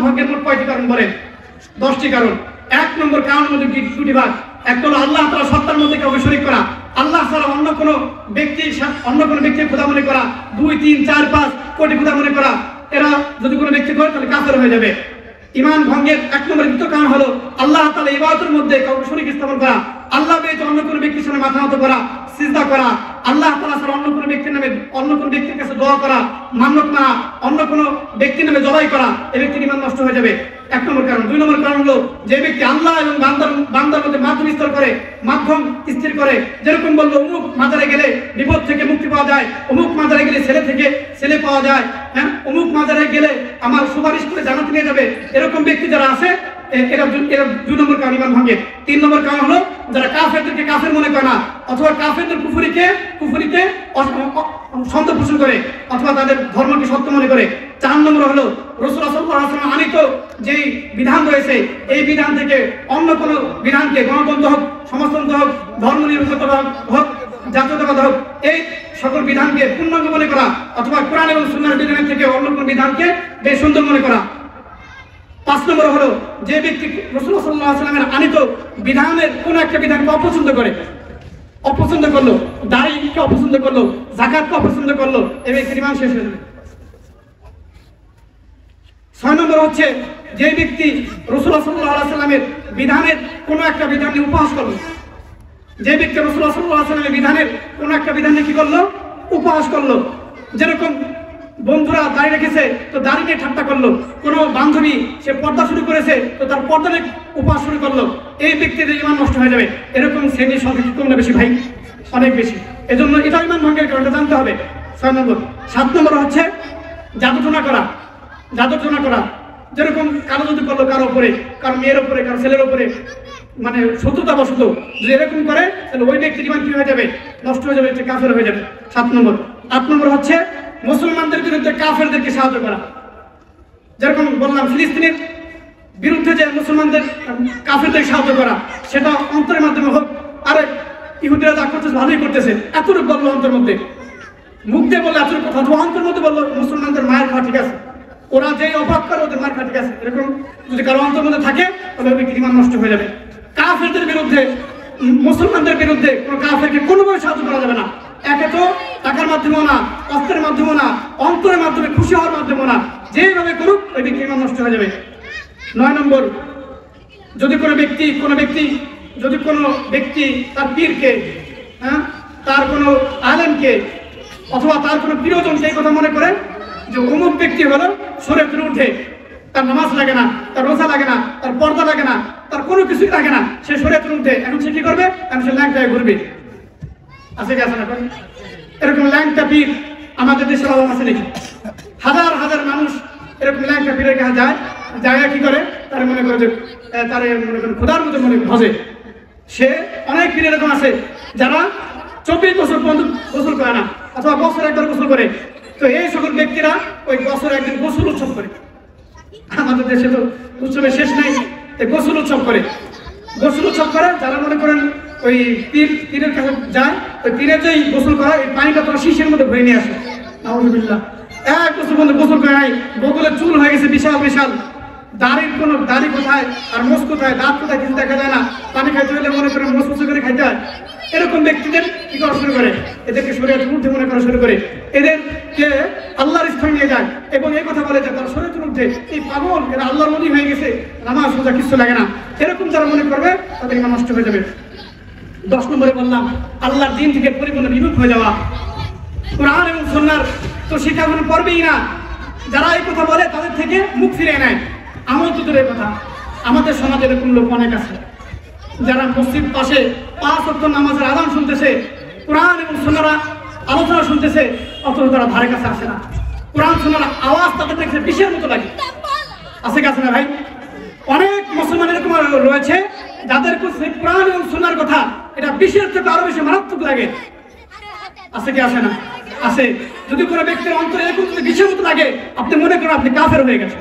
ভঙ্গের মোট কয়টি কারণ বলেন? 10টি কারণ। 1 নম্বর কারণের মধ্যে 2টি ভাগ। এক হলো আল্লাহ তাআলা সত্তার মধ্যে কাউকে শরীক করা, আল্লাহ ছাড়া অন্য কোনো ব্যক্তির খোদা মনে করা, 2, 3, 4, 5 কোটি খোদা মনে করা। এরা যদি কোনো ব্যক্তি করে তাহলে কাফের হয়ে যাবে। ঈমান ভঙ্গের 1 নম্বর দ্বিতীয় কারণ হলো আল্লাহ তাআলা ইবাদতের মধ্যে কাউকে শরীক স্থাপন করা, আল্লাহ ব্যতীত অন্য কোনো ব্যক্তির সামনে মাথা নত করা, সিজদা করা, আল্লাহ তাআলা ছাড়া অন্য কোনো ব্যক্তির নামে অন্য কোনো ব্যক্তির কাছে দোয়া করা, মান্নত মানা, অন্য কোনো ব্যক্তির নামে জবাই করা, এই ব্যক্তির ঈমান নষ্ট হয়ে যাবে। 1 নম্বর কারণ। 2 নম্বর কারণ হলো যে ব্যক্তি আল্লাহ এবং বান্দার মধ্যে মাধ্যম স্থির করে, যেরকম বললো অমুক মাজারে গেলে বিপদ থেকে মুক্তি পাওয়া যায়, অমুক মাজারে গেলে ছেলে থেকে ছেলে পাওয়া যায়, হ্যাঁ, অমুক মাজারে গেলে আমার সুপারিশ করে জান্নাতে নিয়ে যাবে, এরকম ব্যক্তি যারা আছে এরা 2 নম্বর কারণ ঈমান ভঙ্গের। 3 নম্বর কারণ হলো যারা কাফেরদেরকে কাফের মনে করে না, অথবা কাফেরদের কুফরিতে সন্দেহ পোষণ করে, অথবা তাদের ধর্মকে সত্য মনে করে। 4 নম্বর হলো রাসূলুল্লাহ সাল্লাল্লাহু আলাইহি ওয়াসাল্লাম আনিত যেই বিধান রয়েছে এই বিধান থেকে অন্য কোনো বিধানকে, গণতন্ত্র হোক, সমাজতন্ত্র হোক, ধর্মনিরপেক্ষতা হোক, জাতীয়তাবাদ হোক, এই সকল বিধানকে পূর্ণাঙ্গ মনে করা, অথবা কোরআন এবং সুন্নাহর বিধানের থেকে অন্য কোনো বিধানকে বেশ সুন্দর মনে করা। 5 নম্বর হলো যে ব্যক্তি রাসূলুল্লাহ সাল্লাল্লাহু আলাইহি ওয়াসাল্লামের আনিত বিধানের কোন একটা বিধানকে অপছন্দ করলো, দাড়িকে অপছন্দ করলো, যাকাতকে অপছন্দ করলো, এই ব্যক্তির ঈমান শেষ হয়ে যাবে। 6 নম্বর হচ্ছে যে ব্যক্তি রাসূলুল্লাহ সাল্লাল্লাহু আলাইহি ওয়াসাল্লামের বিধানের কোন একটা বিধানকে উপহাস করলো, যে ব্যক্তি রাসূলুল্লাহ সাল্লাল্লাহু আলাইহি ওয়াসাল্লামের বিধানের কোন একটা বিধানকে কি করলো? উপহাস করলো। যেরকম বন্ধুরা দাড়ি রেখেছে তো দাড়ি নিয়ে ঠাট্টা করলো, কোনো বান্ধবী সে পর্দা শুরু করেছে তো তার পর্দা নিয়ে উপহাস শুরু করলো, এই ব্যক্তির ঈমান নষ্ট হয়ে যাবে। এরকম শ্রেণীর সংখ্যা কি কম না বেশি ভাই? অনেক বেশি। এজন্য এটা ঈমান ভঙ্গের কারণটা জানতে হবে। 6 নম্বর। 7 নম্বর হচ্ছে জাদুটোনা করা। যেরকম কারো যদি করলো কারো উপরে, কারো মেয়ের উপরে, কারো ছেলের উপরে, মানে শত্রুতা বশত যদি এরকম করে তাহলে ওই ব্যক্তির ঈমান কি হয়ে যাবে? নষ্ট হয়ে যাবে, কাফের হয়ে যাবে। 7 নম্বর। 8 নম্বর হচ্ছে মুসলমানদের বিরুদ্ধে কাফেরদেরকে সাহায্য করা। যেরকম বললাম ফিলিস্তিনের বিরুদ্ধে যে মুসলমানদের কাফেরদেরকে সাহায্য করা, সেটা অন্তরের মাধ্যমে হোক, আরে ইহুদিরা যা করতেছে ভালোই করতেছে, এতটুকু বললো অন্তর মধ্যে, মুখ দিয়ে বললো এতটুকু কথা, অথবা অন্তর মধ্যে বললো মুসলমানদের মায়ের খাওয়া ঠিক আছে, ওরা যে অপরাধ করে ওদের মায়ের খাওয়া ঠিক আছে, এরকম যদি কারো অন্তর মধ্যে থাকে তাহলে ওই ব্যক্তির ঈমান নষ্ট হয়ে যাবে। কাফেরদের বিরুদ্ধে, মুসলমানদের বিরুদ্ধে কোনো কাফেরকে কোনোভাবে সাহায্য করা যাবে না। একে তো টাকার মাধ্যমেও না, অস্ত্রের মাধ্যমেও না, অন্তরের মাধ্যমে খুশি হওয়ার মাধ্যমেও না, যেভাবে করুক ওই ব্যক্তির ঈমান নষ্ট হয়ে যাবে। 9 নম্বর, যদি কোনো ব্যক্তি তার পীরকে, হ্যাঁ, তার কোনো আলেমকে, অথবা তার কোনো প্রিয়জনকে এই কথা মনে করে যে অমুক ব্যক্তি হলো শরীয়তের ঊর্ধ্বে, তার নামাজ লাগে না, তার রোজা লাগে না, তার পর্দা লাগে না, তার কোনো কিছুই লাগে না, সে শরীয়তের ঊর্ধ্বে, এখন সে কি করবে? এখন সে ল্যাংটায় ঘুরবে। আছে কি আছে না? এরকম ল্যাংটা পীর আমাদের দেশের অভাব আছে নাকি? হাজার হাজার মানুষ এরকম ল্যাংটা পীরের কাছে যায় কি করে? তারা মনে করে যে খোদার মতো মনে ভজে। সে অনেক পীর এরকম আছে যারা 24 বছর পর্যন্ত গোসল করে না, অথবা বছর একবার গোসল করে। তো এই সকল ব্যক্তিরা ওই বছর একদিন গোসল উৎসব করে। আমাদের দেশে তো উৎসবের শেষ নেই, গোসল উৎসব করে। যারা মনে করেন ওই পীরের কাছে যায়, ওই পীরের যে গোসল করা এই পানিটা তোরা শীষের মধ্যে ভরে নিয়ে আসে। নাউজুবিল্লাহ। 1 বছর পর্যন্ত গোসল করে নাই, বগলের চুল হয়ে গেছে বিশাল, দাড়ি কোথায় আর মোষ কোথায়, দাঁত কোথায় কিছু দেখা যায় না। পানি খাইতে হলে মনে করেন মোষ করে খাইতে হয়। এরকম ব্যক্তিদের কি করা শুরু করে? এদেরকে শরীয়তের ঊর্ধ্বে মনে করা শুরু করে, এদেরকে আল্লাহর স্থানে নিয়ে যায় এবং এই কথা বলে যে তারা শরীয়তের ঊর্ধ্বে, এই পাগল, এরা আল্লাহর ওলি হয়ে গেছে, নামাজ রোজা কিছু লাগে না। এরকম যারা মনে করবে তাদের ঈমান নষ্ট হয়ে যাবে। 10 নম্বরে বললাম আল্লাহর দ্বীন থেকে পরিপূর্ণ বিমুখ হয়ে যাওয়া। কোরআন এবং সুন্নাহর তো শিক্ষা কোনো পড়বেই না। যারা এই কথা বলে তাদের থেকে মুখ ফিরিয়ে নেয়। আমার তো দূরের কথা, আমাদের সমাজে এরকম লোক অনেক আছে যারা মসজিদ পাশে 5 ওয়াক্ত নামাজের আযান শুনতেছে, কোরআন এবং সুন্নাহর আলোচনা শুনতেছে, অথচ তারা ধারে কাছে আসে না। কোরআন সুন্নাহর আওয়াজ তাদের দেখতে বিষের মতো লাগে। আছে কি আছে না ভাই? অনেক মুসলমান এরকম রয়েছে যাদের কোরআন এবং সুন্নাহর কথা এটা বিষের থেকে আরো বেশি মারাত্মক লাগে। আছে কি আছে না? আছে। যদি কোনো ব্যক্তির অন্তরে এরকম বিষের মতো লাগে, আপনি মনে করেন আপনি কাফের হয়ে গেছেন।